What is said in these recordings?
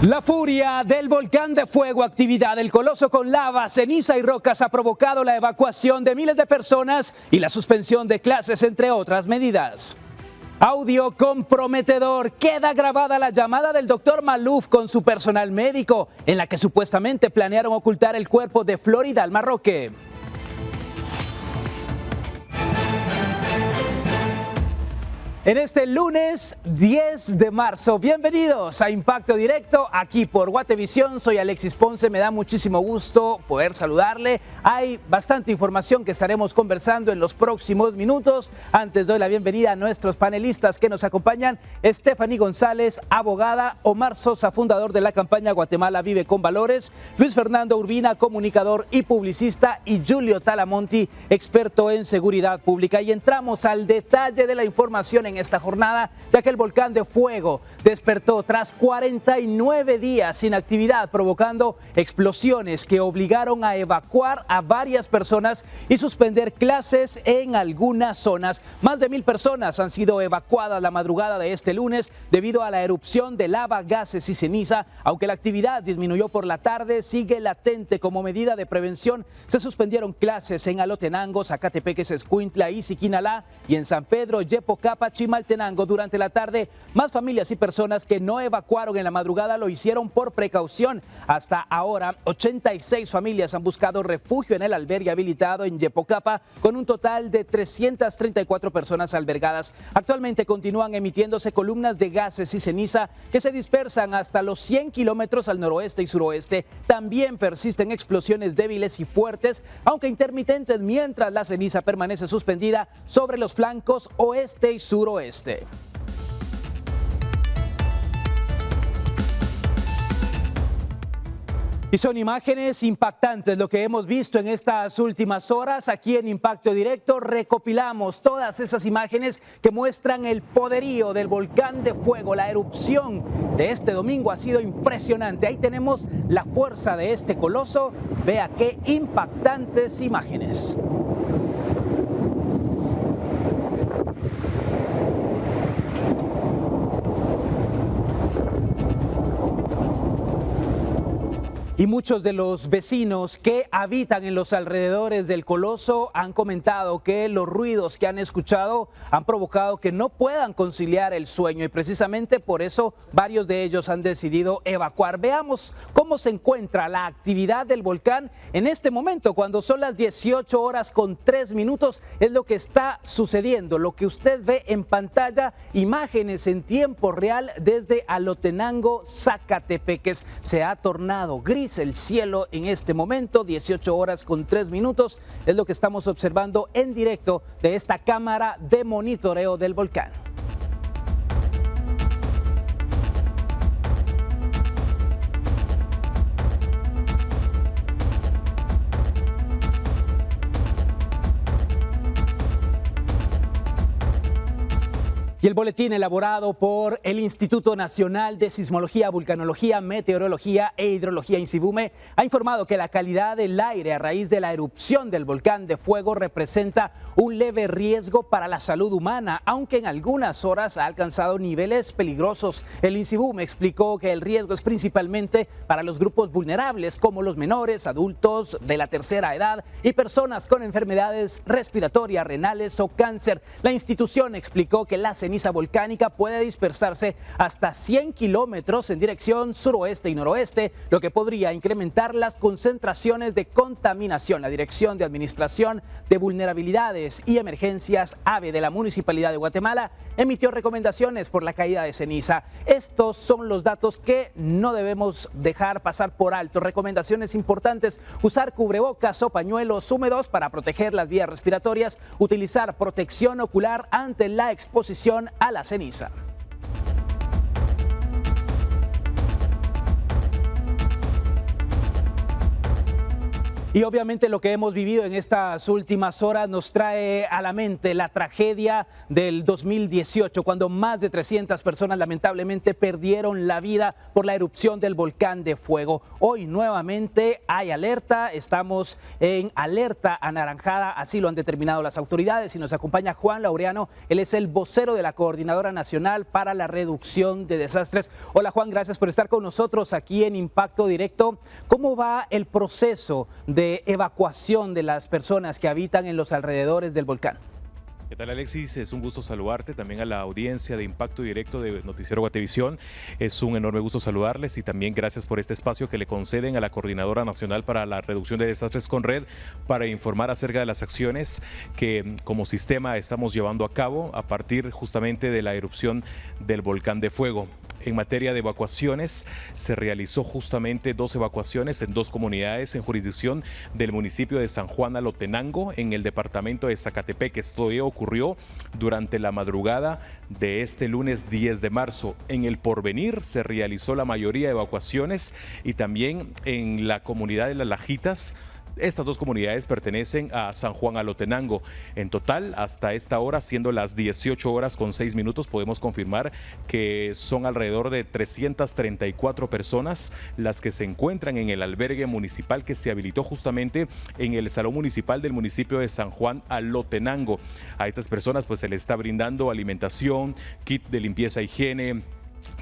La furia del volcán de fuego, actividad del coloso con lava, ceniza y rocas ha provocado la evacuación de miles de personas y la suspensión de clases, entre otras medidas. Audio comprometedor. Queda grabada la llamada del doctor Maluf con su personal médico, en la que supuestamente planearon ocultar el cuerpo de Florida al Marroque. En este lunes 10 de marzo, bienvenidos a Impacto Directo, aquí por Guatevisión. Soy Alexis Ponce, me da muchísimo gusto poder saludarle. Hay bastante información que estaremos conversando en los próximos minutos. Antes doy la bienvenida a nuestros panelistas que nos acompañan. Stephanie González, abogada; Omar Sosa, fundador de la campaña Guatemala Vive con Valores; Luis Fernando Urbina, comunicador y publicista; y Julio Talamonti, experto en seguridad pública. Y entramos al detalle de la información en esta jornada, ya que el volcán de fuego despertó tras 49 días sin actividad, provocando explosiones que obligaron a evacuar a varias personas y suspender clases en algunas zonas. Más de 1000 personas han sido evacuadas la madrugada de este lunes debido a la erupción de lava, gases y ceniza. Aunque la actividad disminuyó por la tarde, sigue latente. Como medida de prevención, se suspendieron clases en Alotenango, Zacatepeques, Escuintla y Siquinalá, y en San Pedro, Yepocapa, Chimaltenango. Durante la tarde, más familias y personas que no evacuaron en la madrugada lo hicieron por precaución. Hasta ahora, 86 familias han buscado refugio en el albergue habilitado en Yepocapa, con un total de 334 personas albergadas. Actualmente continúan emitiéndose columnas de gases y ceniza que se dispersan hasta los 100 kilómetros al noroeste y suroeste. También persisten explosiones débiles y fuertes, aunque intermitentes, mientras la ceniza permanece suspendida sobre los flancos oeste y suroeste. Y son imágenes impactantes lo que hemos visto en estas últimas horas. Aquí en Impacto Directo recopilamos todas esas imágenes que muestran el poderío del volcán de fuego. La erupción de este domingo ha sido impresionante. Ahí tenemos la fuerza de este coloso. Vea qué impactantes imágenes. Y muchos de los vecinos que habitan en los alrededores del coloso han comentado que los ruidos que han escuchado han provocado que no puedan conciliar el sueño, y precisamente por eso varios de ellos han decidido evacuar. Veamos cómo se encuentra la actividad del volcán en este momento, cuando son las 18 horas con 3 minutos. Es lo que está sucediendo, lo que usted ve en pantalla, imágenes en tiempo real desde Alotenango, Zacatepeques. Se ha tornado gris el cielo en este momento. 18 horas con 3 minutos es lo que estamos observando en directo de esta cámara de monitoreo del volcán. Y el boletín elaborado por el Instituto Nacional de Sismología, Vulcanología, Meteorología e Hidrología, INSIVUME, ha informado que la calidad del aire a raíz de la erupción del volcán de fuego representa un leve riesgo para la salud humana, aunque en algunas horas ha alcanzado niveles peligrosos. El INSIVUME explicó que el riesgo es principalmente para los grupos vulnerables, como los menores, adultos de la tercera edad y personas con enfermedades respiratorias, renales o cáncer. La institución explicó que la ceniza volcánica puede dispersarse hasta 100 kilómetros en dirección suroeste y noroeste, lo que podría incrementar las concentraciones de contaminación. La Dirección de Administración de Vulnerabilidades y Emergencias, AVE, de la Municipalidad de Guatemala emitió recomendaciones por la caída de ceniza. Estos son los datos que no debemos dejar pasar por alto. Recomendaciones importantes: usar cubrebocas o pañuelos húmedos para proteger las vías respiratorias, utilizar protección ocular ante la exposición a la ceniza. Y obviamente lo que hemos vivido en estas últimas horas nos trae a la mente la tragedia del 2018, cuando más de 300 personas lamentablemente perdieron la vida por la erupción del volcán de fuego. Hoy nuevamente hay alerta, estamos en alerta anaranjada, así lo han determinado las autoridades, y nos acompaña Juan Laureano, él es el vocero de la Coordinadora Nacional para la Reducción de Desastres. Hola Juan, gracias por estar con nosotros aquí en Impacto Directo. ¿Cómo va el proceso de evacuación de las personas que habitan en los alrededores del volcán? ¿Qué tal, Alexis? Es un gusto saludarte, también a la audiencia de Impacto Directo de Noticiero Guatevisión. Es un enorme gusto saludarles y también gracias por este espacio que le conceden a la Coordinadora Nacional para la Reducción de Desastres CONRED para informar acerca de las acciones que como sistema estamos llevando a cabo a partir justamente de la erupción del volcán de fuego. En materia de evacuaciones, se realizó justamente 2 evacuaciones en 2 comunidades en jurisdicción del municipio de San Juan Alotenango, en el departamento de Zacatepec. Esto ocurrió durante la madrugada de este lunes 10 de marzo. En El Porvenir se realizó la mayoría de evacuaciones y también en la comunidad de Las Lajitas. Estas 2 comunidades pertenecen a San Juan Alotenango. En total, hasta esta hora, siendo las 18:06, podemos confirmar que son alrededor de 334 personas las que se encuentran en el albergue municipal que se habilitó justamente en el Salón Municipal del municipio de San Juan Alotenango. A estas personas pues se les está brindando alimentación, kit de limpieza e higiene,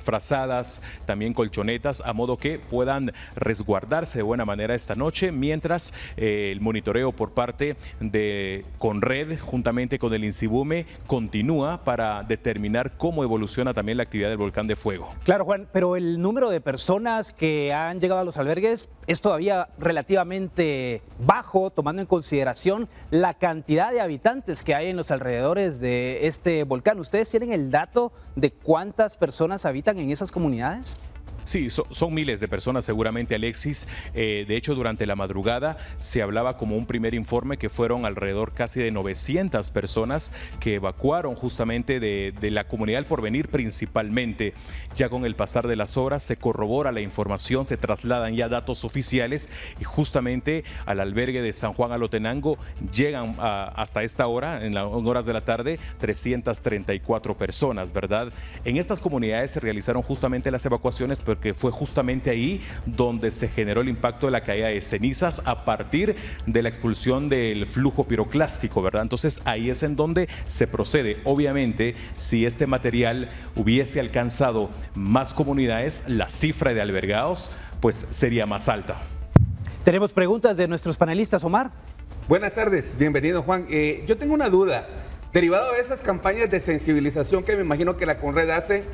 frazadas, también colchonetas, a modo que puedan resguardarse de buena manera esta noche, mientras el monitoreo por parte de CONRED juntamente con el INSIBUME continúa para determinar cómo evoluciona también la actividad del volcán de fuego. Claro, Juan, pero el número de personas que han llegado a los albergues es todavía relativamente bajo, tomando en consideración la cantidad de habitantes que hay en los alrededores de este volcán. ¿Ustedes tienen el dato de cuántas personas habitan en esas comunidades? Sí, son miles de personas seguramente, Alexis. De hecho, durante la madrugada se hablaba como un primer informe que fueron alrededor casi de 900 personas que evacuaron justamente de la comunidad del Porvenir principalmente. Ya con el pasar de las horas se corrobora la información, se trasladan ya datos oficiales y justamente al albergue de San Juan Alotenango llegan hasta esta hora, en horas de la tarde, 334 personas, ¿verdad? En estas comunidades se realizaron justamente las evacuaciones, porque fue justamente ahí donde se generó el impacto de la caída de cenizas a partir de la expulsión del flujo piroclástico, ¿verdad? Entonces ahí es en donde se procede. Obviamente, si este material hubiese alcanzado más comunidades, la cifra de albergados pues sería más alta. Tenemos preguntas de nuestros panelistas, Omar. Buenas tardes, bienvenido Juan. Yo tengo una duda, derivado de esas campañas de sensibilización que me imagino que la CONRED hace,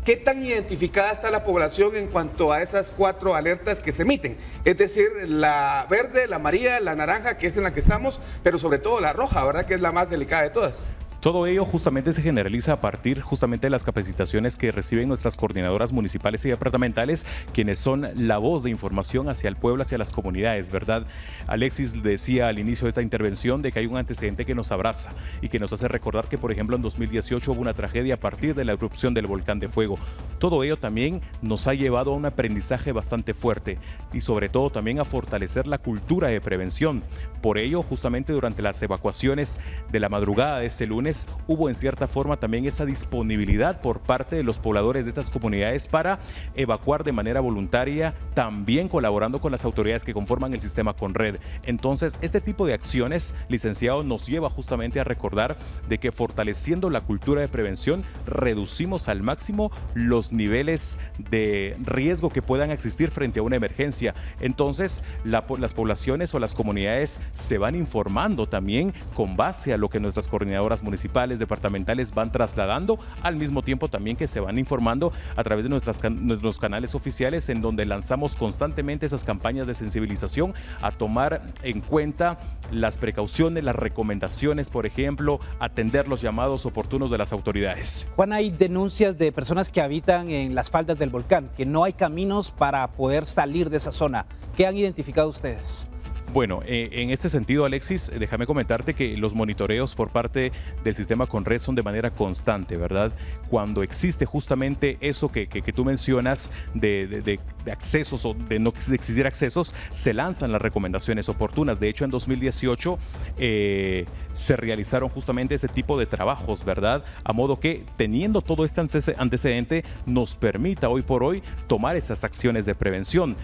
¿qué tan identificada está la población en cuanto a esas 4 alertas que se emiten? Es decir, la verde, la amarilla, la naranja, que es en la que estamos, pero sobre todo la roja, ¿verdad? Que es la más delicada de todas. Todo ello justamente se generaliza a partir justamente de las capacitaciones que reciben nuestras coordinadoras municipales y departamentales, quienes son la voz de información hacia el pueblo, hacia las comunidades, ¿verdad? Alexis decía al inicio de esta intervención de que hay un antecedente que nos abraza y que nos hace recordar que, por ejemplo, en 2018 hubo una tragedia a partir de la erupción del volcán de fuego. Todo ello también nos ha llevado a un aprendizaje bastante fuerte y sobre todo también a fortalecer la cultura de prevención. Por ello, justamente durante las evacuaciones de la madrugada de este lunes, hubo en cierta forma también esa disponibilidad por parte de los pobladores de estas comunidades para evacuar de manera voluntaria, también colaborando con las autoridades que conforman el sistema CONRED. Entonces, este tipo de acciones, licenciado, nos lleva justamente a recordar de que fortaleciendo la cultura de prevención, reducimos al máximo los niveles de riesgo que puedan existir frente a una emergencia. Entonces, las poblaciones o las comunidades se van informando también con base a lo que nuestras coordinadoras municipales, departamentales van trasladando, al mismo tiempo también que se van informando a través de nuestros canales oficiales, en donde lanzamos constantemente esas campañas de sensibilización a tomar en cuenta las precauciones, las recomendaciones, por ejemplo, atender los llamados oportunos de las autoridades. Juan, hay denuncias de personas que habitan en las faldas del volcán, que no hay caminos para poder salir de esa zona. ¿Qué han identificado ustedes? Bueno, en este sentido, Alexis, déjame comentarte que los monitoreos por parte del sistema Conred son de manera constante, ¿verdad? Cuando existe justamente eso que tú mencionas de accesos o de no existir accesos, se lanzan las recomendaciones oportunas. De hecho, en 2018 se realizaron justamente ese tipo de trabajos, ¿verdad? A modo que, teniendo todo este antecedente, nos permita hoy por hoy tomar esas acciones de prevención.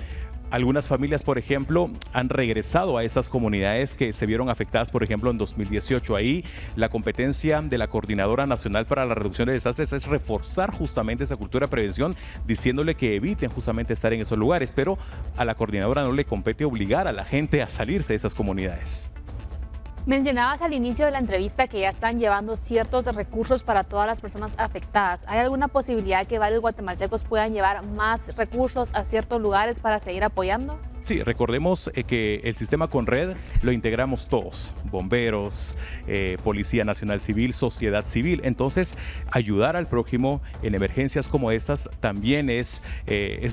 Algunas familias, por ejemplo, han regresado a estas comunidades que se vieron afectadas, por ejemplo, en 2018. Ahí la competencia de la Coordinadora Nacional para la Reducción de Desastres es reforzar justamente esa cultura de prevención, diciéndole que eviten justamente estar en esos lugares, pero a la coordinadora no le compete obligar a la gente a salirse de esas comunidades. Mencionabas al inicio de la entrevista que ya están llevando ciertos recursos para todas las personas afectadas. ¿Hay alguna posibilidad que varios guatemaltecos puedan llevar más recursos a ciertos lugares para seguir apoyando? Sí, recordemos que el sistema Conred lo integramos todos, bomberos, Policía Nacional Civil, sociedad civil. Entonces, ayudar al prójimo en emergencias como estas también es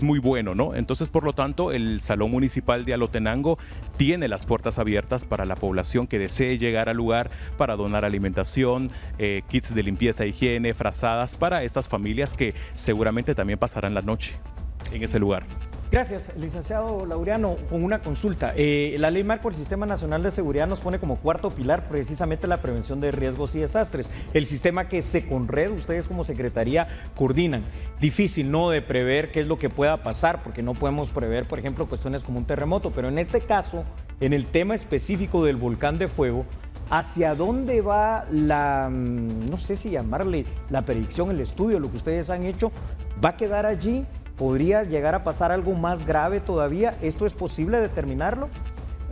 muy bueno, ¿no? Entonces, por lo tanto, el Salón Municipal de Alotenango tiene las puertas abiertas para la población que desee llegar al lugar para donar alimentación, kits de limpieza e higiene, frazadas para estas familias que seguramente también pasarán la noche en ese lugar. Gracias, licenciado Laureano. Con una consulta. La Ley Marco del Sistema Nacional de Seguridad nos pone como cuarto pilar precisamente la prevención de riesgos y desastres. El sistema que Seconred, ustedes como Secretaría coordinan. Difícil, ¿no?, de prever qué es lo que pueda pasar, porque no podemos prever, por ejemplo, cuestiones como un terremoto. Pero en este caso, en el tema específico del volcán de fuego, ¿hacia dónde va la, no sé si llamarle la predicción, el estudio, lo que ustedes han hecho? ¿Va a quedar allí? ¿Podría llegar a pasar algo más grave todavía? ¿Esto es posible determinarlo?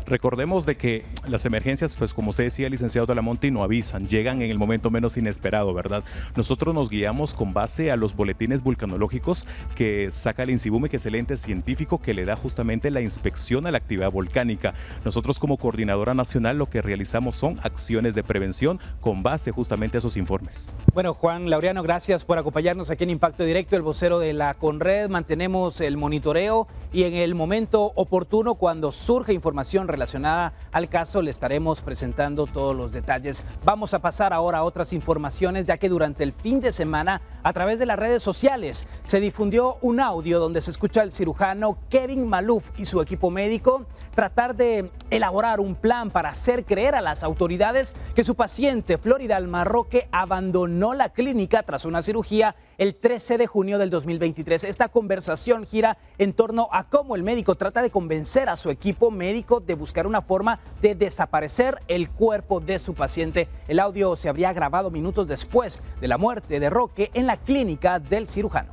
Recordemos de que las emergencias, pues como usted decía, licenciado Talamonte, no avisan, llegan en el momento menos inesperado, ¿verdad? Nosotros nos guiamos con base a los boletines vulcanológicos que saca el INSIBUME, que es el ente científico que le da justamente la inspección a la actividad volcánica. Nosotros como Coordinadora Nacional lo que realizamos son acciones de prevención con base justamente a esos informes. Bueno, Juan Laureano, gracias por acompañarnos aquí en Impacto Directo, el vocero de la Conred. Mantenemos el monitoreo y en el momento oportuno, cuando surja información relacionada al caso, le estaremos presentando todos los detalles. Vamos a pasar ahora a otras informaciones, ya que durante el fin de semana, a través de las redes sociales, se difundió un audio donde se escucha al cirujano Kevin Maluf y su equipo médico tratar de elaborar un plan para hacer creer a las autoridades que su paciente, Floridalma Roque, abandonó la clínica tras una cirugía el 13 de junio del 2023. Esta conversación gira en torno a cómo el médico trata de convencer a su equipo médico de buscar una forma de desaparecer el cuerpo de su paciente. El audio se habría grabado minutos después de la muerte de Roque en la clínica del cirujano.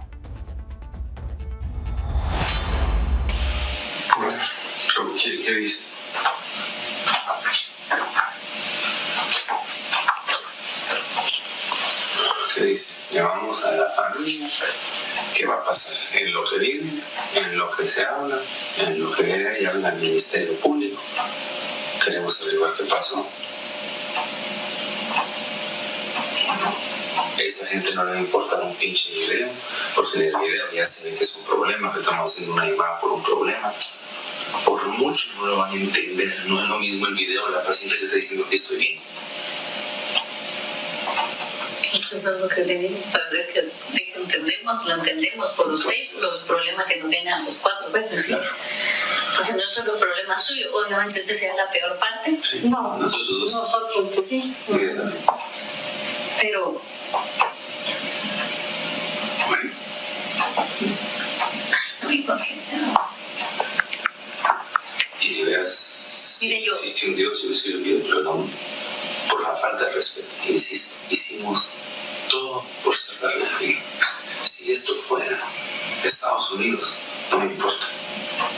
¿Qué dice? ¿Qué dice? Llamamos a la familia. ¿Qué va a pasar? En lo que vive, en lo que se habla, en lo que habla el Ministerio Público. Queremos averiguar qué pasó. A esta gente no le va a importar un pinche video, porque en el video ya se ve que es un problema, que estamos haciendo una llamada por un problema. Por mucho no lo van a entender, no es lo mismo el video de la paciente que está diciendo que estoy bien. Eso es lo que le digo, que lo entendemos por usted, los problemas que nos vienen a los 4 veces, ¿sí? Porque no es solo problema suyo, obviamente usted sea la peor parte. Sí, no, nosotros sí. Pero bueno. No me considero. Y de veras, mire, yo existe un Dios y yo sí le pido perdón por la falta de respeto. Insisto, hicimos todo por salvarle la vida. Si esto fuera Estados Unidos, no me importa.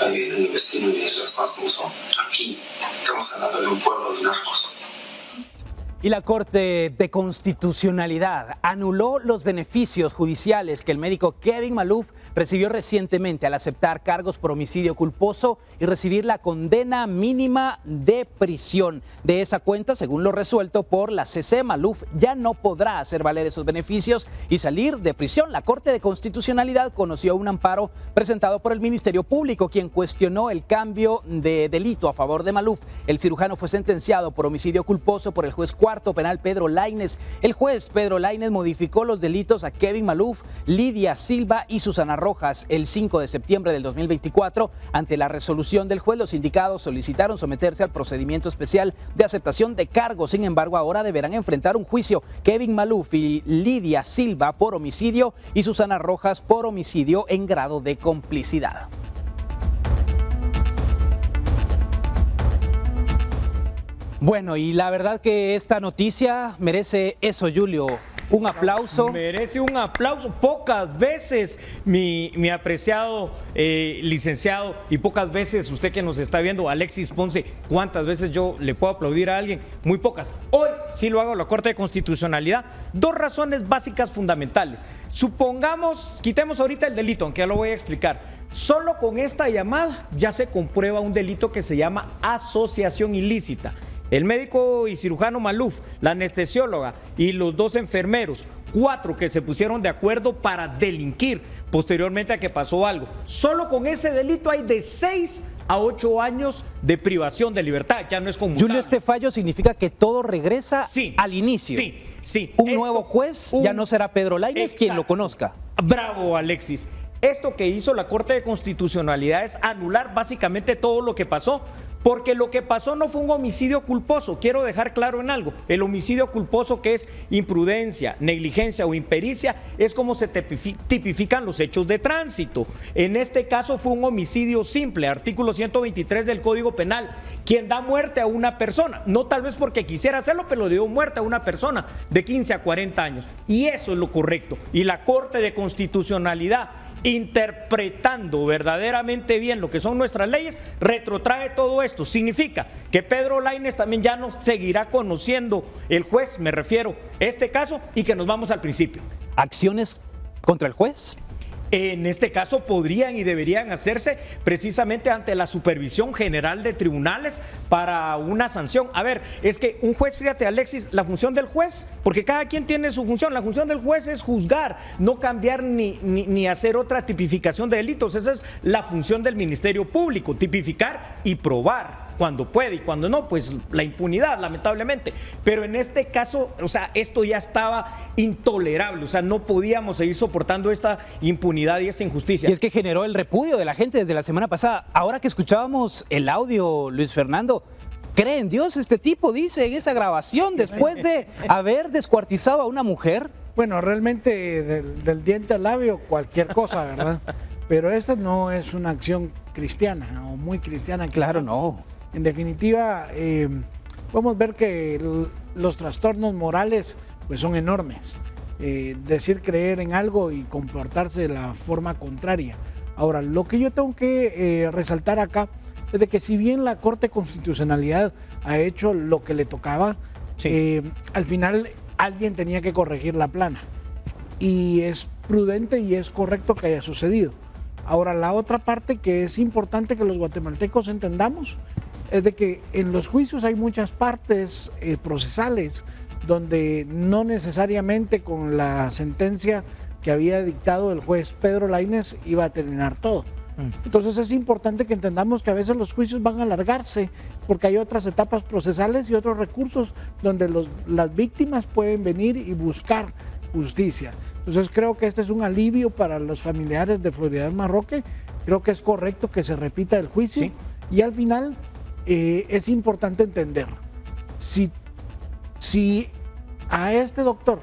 Ahí vienen el destino y las cosas como son. Aquí estamos hablando de un pueblo de narcos. Y la Corte de Constitucionalidad anuló los beneficios judiciales que el médico Kevin Maluf recibió recientemente al aceptar cargos por homicidio culposo y recibir la condena mínima de prisión. De esa cuenta, según lo resuelto por la CC, Maluf ya no podrá hacer valer esos beneficios y salir de prisión. La Corte de Constitucionalidad conoció un amparo presentado por el Ministerio Público, quien cuestionó el cambio de delito a favor de Maluf. El cirujano fue sentenciado por homicidio culposo por el juez cuarto penal Pedro Lainez. El juez Pedro Lainez modificó los delitos a Kevin Maluf, Lidia Silva y Susana Rojas el 5 de septiembre del 2024. Ante la resolución del juez, los sindicados solicitaron someterse al procedimiento especial de aceptación de cargos. Sin embargo, ahora deberán enfrentar un juicio Kevin Maluf y Lidia Silva por homicidio y Susana Rojas por homicidio en grado de complicidad. Bueno, y la verdad que esta noticia merece eso, Julio. Un aplauso. Merece un aplauso. Pocas veces, mi apreciado licenciado, y pocas veces usted que nos está viendo, Alexis Ponce, ¿cuántas veces yo le puedo aplaudir a alguien? Muy pocas. Hoy sí lo hago la Corte de Constitucionalidad. Dos razones básicas fundamentales. Supongamos, quitemos ahorita el delito, aunque ya lo voy a explicar. Solo con esta llamada ya se comprueba un delito que se llama asociación ilícita. El médico y cirujano Maluf, la anestesióloga y los dos enfermeros, 4 que se pusieron de acuerdo para delinquir posteriormente a que pasó algo. Solo con ese delito hay de 6 a 8 años de privación de libertad, ya no es conmutable. Julio, este fallo significa que todo regresa al inicio. Sí. Un nuevo juez ya no será Pedro Lainez quien lo conozca. Bravo, Alexis. Esto que hizo la Corte de Constitucionalidad es anular básicamente todo lo que pasó. Porque lo que pasó no fue un homicidio culposo, quiero dejar claro en algo, el homicidio culposo, que es imprudencia, negligencia o impericia, es como se tipifican los hechos de tránsito. En este caso fue un homicidio simple, artículo 123 del Código Penal, quien da muerte a una persona, no tal vez porque quisiera hacerlo, pero le dio muerte a una persona de 15 a 40 años, y eso es lo correcto. Y la Corte de Constitucionalidad, interpretando verdaderamente bien lo que son nuestras leyes, retrotrae todo esto. Significa que Pedro Lainez también ya no seguirá conociendo, el juez, me refiero, este caso, y que nos vamos al principio. ¿Acciones contra el juez? En este caso podrían y deberían hacerse precisamente ante la Supervisión General de Tribunales para una sanción. A ver, es que un juez, fíjate, Alexis, la función del juez, porque cada quien tiene su función, la función del juez es juzgar, no cambiar ni hacer otra tipificación de delitos. Esa es la función del Ministerio Público, tipificar y probar. Cuando puede y cuando no, pues la impunidad, lamentablemente. Pero en este caso, o sea, esto ya estaba intolerable, o sea, no podíamos seguir soportando esta impunidad y esta injusticia. Y es que generó el repudio de la gente desde la semana pasada. Ahora que escuchábamos el audio, Luis Fernando, ¿cree en Dios este tipo? Dice en esa grabación, después de haber descuartizado a una mujer. Bueno, realmente del diente al labio, cualquier cosa, ¿verdad? Pero esta no es una acción cristiana o muy cristiana. Claro, no. En definitiva, podemos ver que los trastornos morales pues son enormes. Decir creer en algo y comportarse de la forma contraria. Ahora, lo que yo tengo que resaltar acá es de que si bien la Corte de Constitucionalidad ha hecho lo que le tocaba, al final alguien tenía que corregir la plana. Y es prudente y es correcto que haya sucedido. Ahora, la otra parte que es importante que los guatemaltecos entendamos es de que en los juicios hay muchas partes procesales donde no necesariamente con la sentencia que había dictado el juez Pedro Lainez iba a terminar todo. Entonces es importante que entendamos que a veces los juicios van a alargarse porque hay otras etapas procesales y otros recursos donde las víctimas pueden venir y buscar justicia. Entonces creo que este es un alivio para los familiares de Floridabel Marroque. Creo que es correcto que se repita el juicio y al final es importante entender, si a este doctor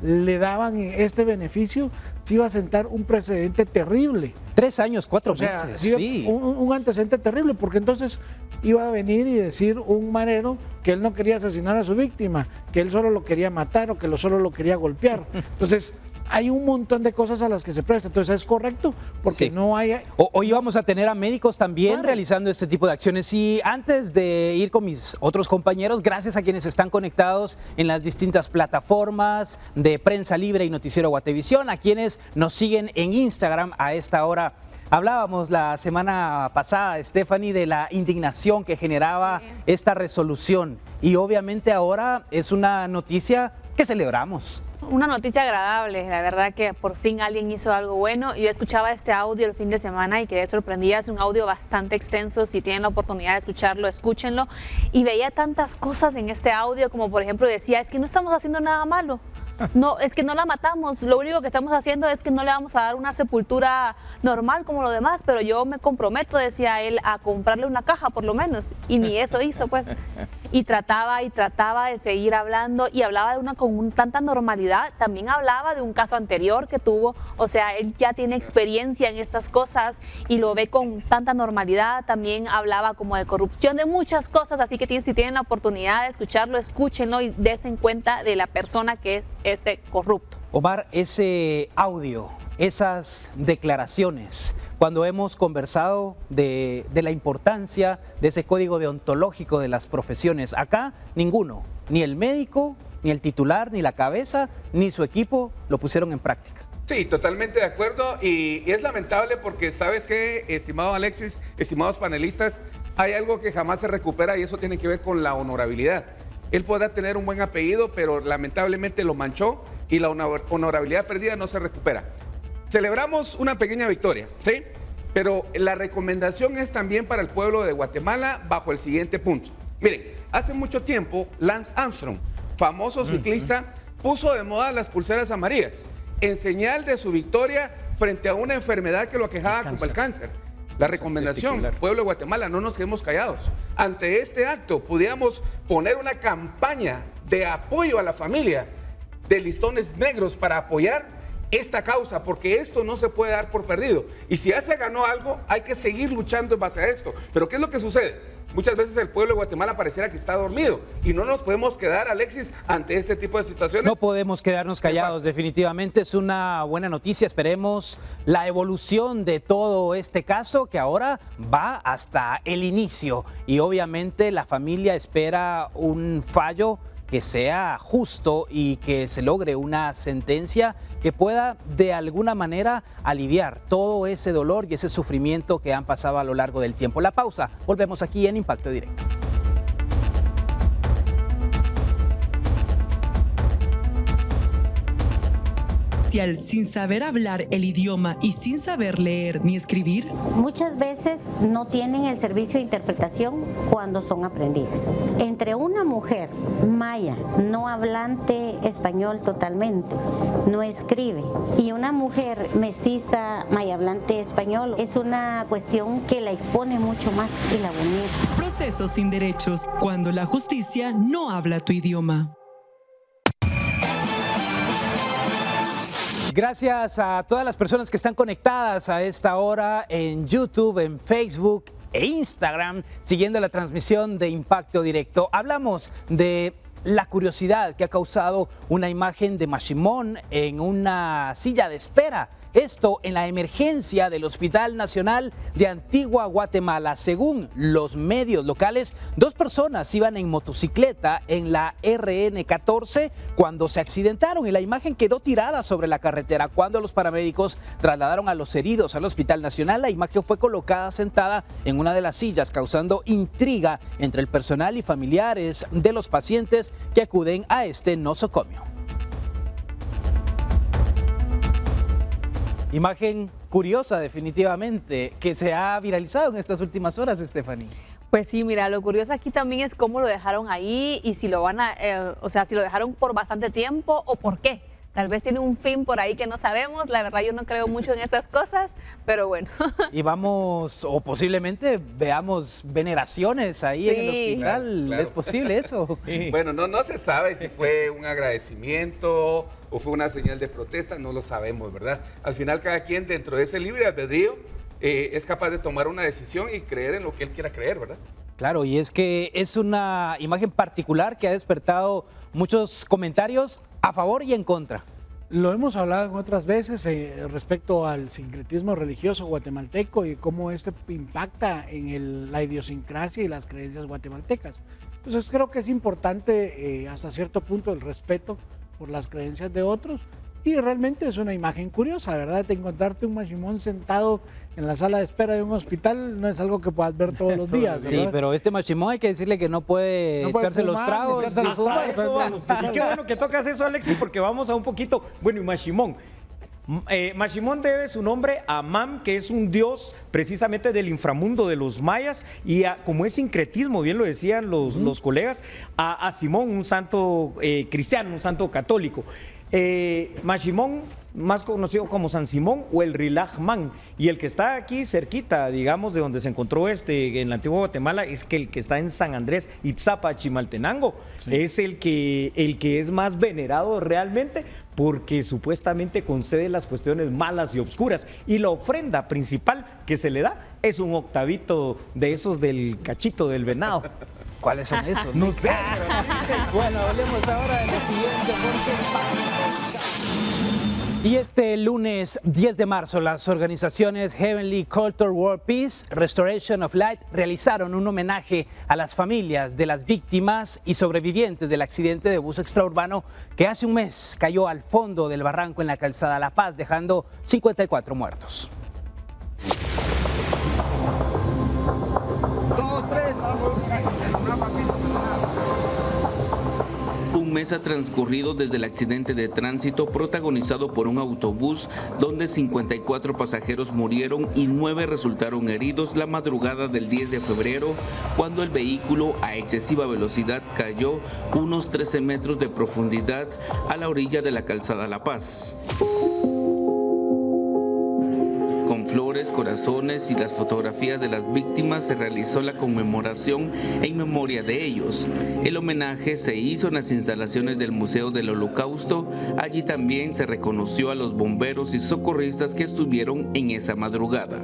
le daban este beneficio, se iba a sentar un precedente terrible. 3 años, 4 meses. Sí. Un antecedente terrible, porque entonces iba a venir y decir un marero que él no quería asesinar a su víctima, que él solo lo quería matar o que solo lo quería golpear. Entonces, hay un montón de cosas a las que se presta. Entonces es correcto porque Sí. no hay... Hoy vamos a tener a médicos también Claro. realizando este tipo de acciones. Y antes de ir con mis otros compañeros, gracias a quienes están conectados en las distintas plataformas de Prensa Libre y Noticiero Guatevisión, a quienes nos siguen en Instagram a esta hora. Hablábamos la semana pasada, Stephanie, de la indignación que generaba esta resolución. Y obviamente ahora es una noticia que celebramos. Una noticia agradable, la verdad que por fin alguien hizo algo bueno. Yo escuchaba este audio el fin de semana y quedé sorprendida, es un audio bastante extenso, si tienen la oportunidad de escucharlo, escúchenlo. Y veía tantas cosas en este audio, como por ejemplo decía, es que no estamos haciendo nada malo. No, es que no la matamos, lo único que estamos haciendo es que no le vamos a dar una sepultura normal como lo demás, pero yo me comprometo, decía él, a comprarle una caja por lo menos, y ni eso hizo pues. Y trataba de seguir hablando y hablaba de una con tanta normalidad, también hablaba de un caso anterior que tuvo, o sea, él ya tiene experiencia en estas cosas y lo ve con tanta normalidad, también hablaba como de corrupción, de muchas cosas, así que si tienen la oportunidad de escucharlo, escúchenlo y dense cuenta de la persona que es este corrupto. Omar, ese audio, esas declaraciones, cuando hemos conversado de la importancia de ese código deontológico de las profesiones, acá ninguno, ni el médico, ni el titular, ni la cabeza, ni su equipo lo pusieron en práctica. Sí, totalmente de acuerdo y es lamentable porque, ¿sabes qué, estimado Alexis, estimados panelistas? Hay algo que jamás se recupera y eso tiene que ver con la honorabilidad. Él podrá tener un buen apellido, pero lamentablemente lo manchó y la honorabilidad perdida no se recupera. Celebramos una pequeña victoria, ¿sí? Pero la recomendación es también para el pueblo de Guatemala bajo el siguiente punto. Miren, hace mucho tiempo Lance Armstrong, famoso ciclista, puso de moda las pulseras amarillas en señal de su victoria frente a una enfermedad que lo aquejaba como el cáncer. La recomendación, pueblo de Guatemala, no nos quedemos callados. Ante este acto, pudiéramos poner una campaña de apoyo a la familia de listones negros para apoyar esta causa, porque esto no se puede dar por perdido. Y si ya se ganó algo, hay que seguir luchando en base a esto. Pero ¿qué es lo que sucede? Muchas veces el pueblo de Guatemala pareciera que está dormido y no nos podemos quedar, Alexis, ante este tipo de situaciones. No podemos quedarnos callados, definitivamente es una buena noticia. Esperemos la evolución de todo este caso que ahora va hasta el inicio y obviamente la familia espera un fallo que sea justo y que se logre una sentencia que pueda de alguna manera aliviar todo ese dolor y ese sufrimiento que han pasado a lo largo del tiempo. La pausa, volvemos aquí en Impacto Directo. Sin saber hablar el idioma y sin saber leer ni escribir. Muchas veces no tienen el servicio de interpretación cuando son aprendices. Entre una mujer maya no hablante español totalmente, no escribe, y una mujer mestiza maya hablante español, es una cuestión que la expone mucho más y la vulnera. Procesos sin derechos, cuando la justicia no habla tu idioma. Gracias a todas las personas que están conectadas a esta hora en YouTube, en Facebook e Instagram, siguiendo la transmisión de Impacto Directo. Hablamos de la curiosidad que ha causado una imagen de Mashimón en una silla de espera. Esto en la emergencia del Hospital Nacional de Antigua Guatemala. Según los medios locales, 2 personas iban en motocicleta en la RN14 cuando se accidentaron y la imagen quedó tirada sobre la carretera. Cuando los paramédicos trasladaron a los heridos al Hospital Nacional, la imagen fue colocada sentada en una de las sillas, causando intriga entre el personal y familiares de los pacientes que acuden a este nosocomio. Imagen curiosa definitivamente que se ha viralizado en estas últimas horas, Stephanie. Pues sí, mira, lo curioso aquí también es cómo lo dejaron ahí y si lo van a, si lo dejaron por bastante tiempo o por qué. Tal vez tiene un fin por ahí que no sabemos, la verdad yo no creo mucho en esas cosas, pero bueno. Y vamos, o posiblemente veamos veneraciones ahí en el hospital, claro. ¿Es posible eso? Bueno, no se sabe si fue un agradecimiento o fue una señal de protesta, no lo sabemos, ¿verdad? Al final cada quien dentro de ese libre albedrío es capaz de tomar una decisión y creer en lo que él quiera creer, ¿verdad? Claro, y es que es una imagen particular que ha despertado muchos comentarios a favor y en contra. Lo hemos hablado en otras veces respecto al sincretismo religioso guatemalteco y cómo este impacta en la idiosincrasia y las creencias guatemaltecas. Entonces creo que es importante hasta cierto punto el respeto por las creencias de otros y realmente es una imagen curiosa, ¿verdad? De encontrarte un mashimón sentado en la sala de espera de un hospital no es algo que puedas ver todos los días, ¿verdad? Sí, pero este mashimón hay que decirle que no puede echarse fumar, los tragos. echarse los fumar. Eso vamos. Y qué bueno que tocas eso, Alexis, porque vamos a un poquito. Bueno, y Mashimón. Mashimón debe su nombre a Mam, que es un dios precisamente del inframundo de los mayas, y como es sincretismo, bien lo decían los colegas, a Simón, un santo cristiano, un santo católico. Mashimón, más conocido como San Simón o el Rilajman, y el que está aquí cerquita, digamos, de donde se encontró en la antigua Guatemala, es que el que está en San Andrés, Itzapa, Chimaltenango, es el que es más venerado realmente, porque supuestamente concede las cuestiones malas y obscuras, y la ofrenda principal que se le da es un octavito de esos del cachito del venado. ¿Cuáles son esos? No sé. Bueno, hablemos ahora de lo siguiente, y este lunes 10 de marzo, las organizaciones Heavenly Culture World Peace, Restoration of Light realizaron un homenaje a las familias de las víctimas y sobrevivientes del accidente de bus extraurbano que hace un mes cayó al fondo del barranco en la calzada La Paz, dejando 54 muertos. Un mes ha transcurrido desde el accidente de tránsito protagonizado por un autobús donde 54 pasajeros murieron y 9 resultaron heridos la madrugada del 10 de febrero cuando el vehículo a excesiva velocidad cayó unos 13 metros de profundidad a la orilla de la calzada La Paz. Con flores, corazones y las fotografías de las víctimas se realizó la conmemoración en memoria de ellos. El homenaje se hizo en las instalaciones del Museo del Holocausto. Allí también se reconoció a los bomberos y socorristas que estuvieron en esa madrugada.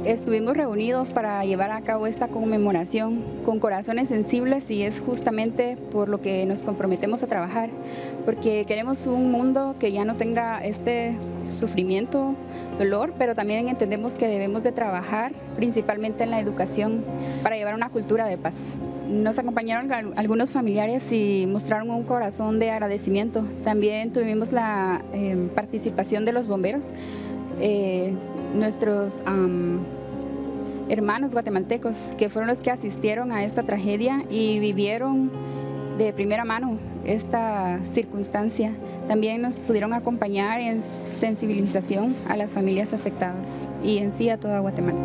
Estuvimos reunidos para llevar a cabo esta conmemoración con corazones sensibles y es justamente por lo que nos comprometemos a trabajar, porque queremos un mundo que ya no tenga este sufrimiento, dolor, pero también entendemos que debemos de trabajar principalmente en la educación para llevar una cultura de paz. Nos acompañaron algunos familiares y mostraron un corazón de agradecimiento. También tuvimos la participación de los bomberos. Nuestros hermanos guatemaltecos que fueron los que asistieron a esta tragedia y vivieron de primera mano esta circunstancia. También nos pudieron acompañar en sensibilización a las familias afectadas y en sí a toda Guatemala.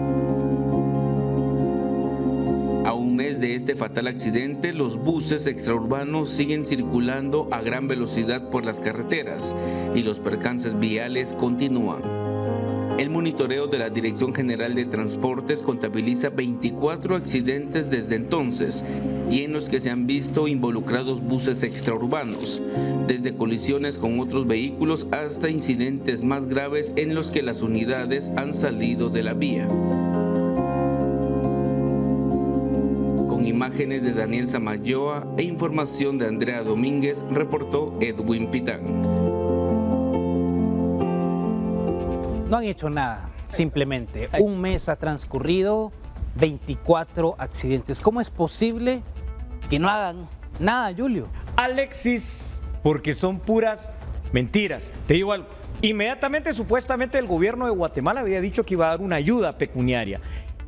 A un mes de este fatal accidente, los buses extraurbanos siguen circulando a gran velocidad por las carreteras y los percances viales continúan. El monitoreo de la Dirección General de Transportes contabiliza 24 accidentes desde entonces y en los que se han visto involucrados buses extraurbanos, desde colisiones con otros vehículos hasta incidentes más graves en los que las unidades han salido de la vía. Con imágenes de Daniel Samayoa e información de Andrea Domínguez, reportó Edwin Pitán. No han hecho nada, simplemente. Un mes ha transcurrido, 24 accidentes. ¿Cómo es posible que no hagan nada, Julio? Alexis, porque son puras mentiras. Te digo algo, inmediatamente, supuestamente, el gobierno de Guatemala había dicho que iba a dar una ayuda pecuniaria.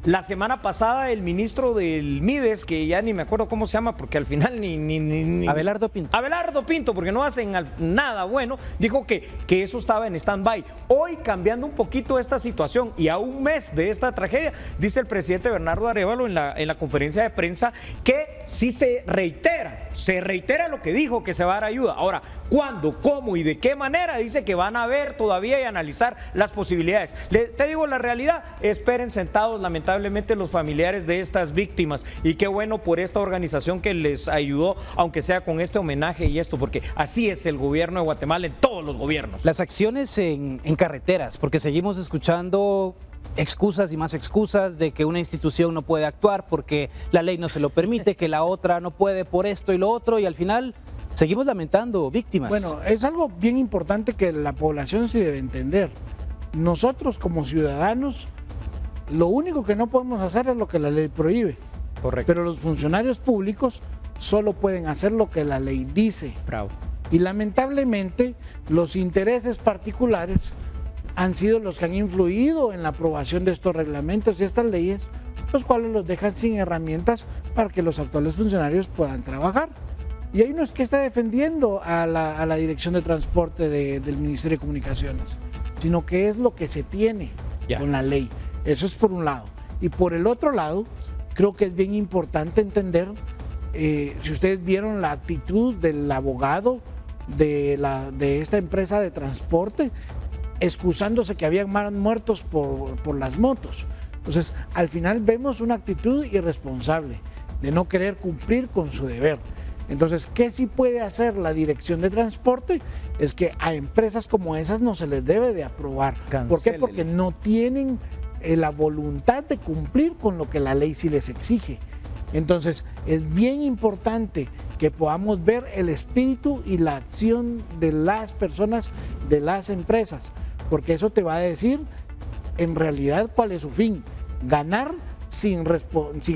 La semana pasada el ministro del Mides, que ya ni me acuerdo cómo se llama, porque al final ni Abelardo Pinto. Abelardo Pinto, porque no hacen nada bueno, dijo que eso estaba en stand-by. Hoy, cambiando un poquito esta situación y a un mes de esta tragedia, dice el presidente Bernardo Arévalo en la conferencia de prensa que sí se reitera lo que dijo, que se va a dar ayuda. Ahora, ¿cuándo, cómo y de qué manera? Dice que van a ver todavía y analizar las posibilidades. Te digo la realidad, esperen sentados lamentablemente los familiares de estas víctimas y qué bueno por esta organización que les ayudó, aunque sea con este homenaje y esto, porque así es el gobierno de Guatemala en todos los gobiernos. Las acciones en carreteras, porque seguimos escuchando excusas y más excusas de que una institución no puede actuar porque la ley no se lo permite, que la otra no puede por esto y lo otro, y al final Seguimos lamentando víctimas. Bueno, es algo bien importante que la población sí debe entender. Nosotros como ciudadanos, lo único que no podemos hacer es lo que la ley prohíbe. Correcto. Pero los funcionarios públicos solo pueden hacer lo que la ley dice. Bravo. Y lamentablemente los intereses particulares han sido los que han influido en la aprobación de estos reglamentos y estas leyes, los cuales los dejan sin herramientas para que los actuales funcionarios puedan trabajar. Y ahí no es que esté defendiendo a la Dirección de Transporte del Ministerio de Comunicaciones, sino que es lo que se tiene con la ley. Eso es por un lado. Y por el otro lado, creo que es bien importante entender, si ustedes vieron la actitud del abogado de esta empresa de transporte, excusándose que habían más muertos por las motos. Entonces, al final vemos una actitud irresponsable de no querer cumplir con su deber. Entonces, ¿qué sí puede hacer la Dirección de Transporte? Es que a empresas como esas no se les debe de aprobar. ¿Por qué? Porque no tienen la voluntad de cumplir con lo que la ley sí les exige. Entonces, es bien importante que podamos ver el espíritu y la acción de las personas, de las empresas, porque eso te va a decir en realidad cuál es su fin: ganar sin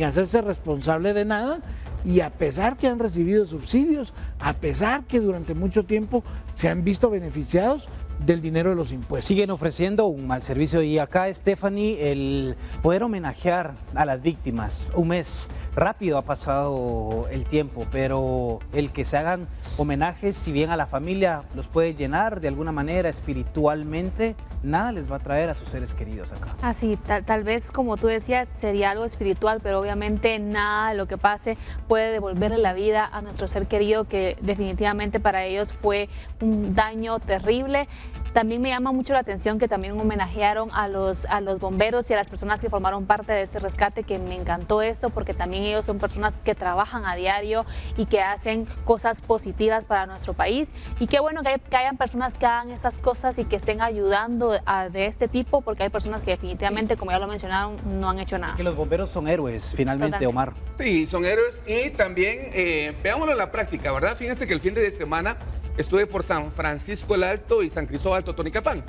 hacerse responsable de nada, y a pesar que han recibido subsidios, a pesar que durante mucho tiempo se han visto beneficiados del dinero de los impuestos. Siguen ofreciendo un mal servicio y acá, Stephanie, el poder homenajear a las víctimas. Un mes rápido ha pasado el tiempo, pero el que se hagan homenajes, si bien a la familia los puede llenar de alguna manera espiritualmente, nada les va a traer a sus seres queridos acá. Así, tal vez como tú decías, sería algo espiritual, pero obviamente nada de lo que pase puede devolverle la vida a nuestro ser querido, que definitivamente para ellos fue un daño terrible. También me llama mucho la atención que también homenajearon a los bomberos y a las personas que formaron parte de este rescate, que me encantó esto, porque también ellos son personas que trabajan a diario y que hacen cosas positivas para nuestro país. Y qué bueno que hayan personas que hagan esas cosas y que estén ayudando de este tipo, porque hay personas que definitivamente, como ya lo mencionaron, no han hecho nada. Que los bomberos son héroes, finalmente, totalmente. Omar. Sí, son héroes, y también, veámoslo en la práctica, ¿verdad? Fíjense que el fin de semana estuve por San Francisco el Alto y San Cristóbal Totonicapán.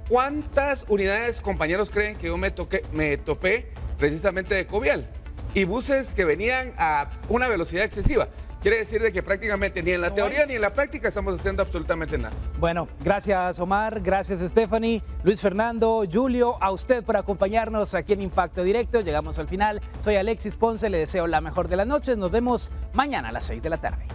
¿Cuántas unidades, compañeros, creen que yo me topé precisamente de Covial? Y buses que venían a una velocidad excesiva. Quiere decir de que prácticamente ni en la teoría ni en la práctica estamos haciendo absolutamente nada. Bueno, gracias Omar, gracias Stephanie, Luis Fernando, Julio, a usted por acompañarnos aquí en Impacto Directo. Llegamos al final. Soy Alexis Ponce, le deseo la mejor de las noches. Nos vemos mañana a las 6 de la tarde.